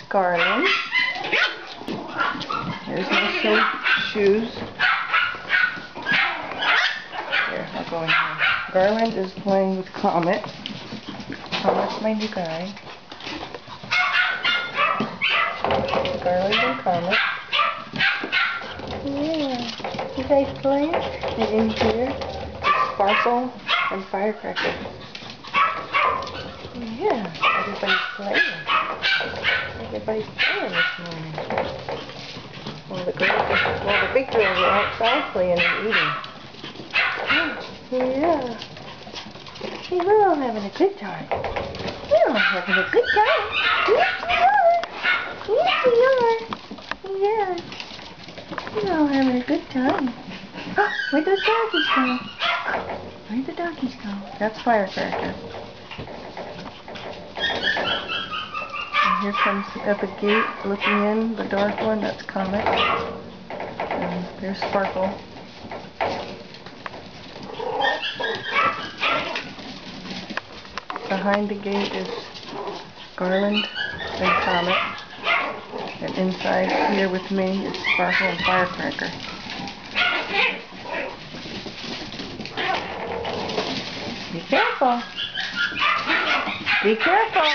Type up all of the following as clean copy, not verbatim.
Garland. There's no safe shoes. Here, I'll go in here. Garland is playing with Comet. Comet's my new guy. Garland and Comet. Yeah. You guys playing? And in here is Sparkle and Firecracker. Yeah, everybody's playing. Everybody's playing this morning. Well, the big girls are outside playing and eating. Yeah. Hey, we're all having a good time. We're all having a good time. Yes, we are. Yes, we are. Yeah. We're all having a good time. Oh, where'd those doggies go? Where'd the doggies go? That's Firecracker. And here comes at the gate looking in, the dark one, that's Comet. And there's Sparkle. Behind the gate is Garland and Comet. And inside here with me is Sparkle and Firecracker. Be careful. Be careful.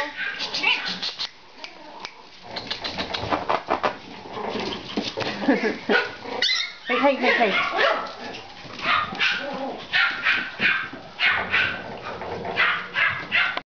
Hey, hey, hey, hey.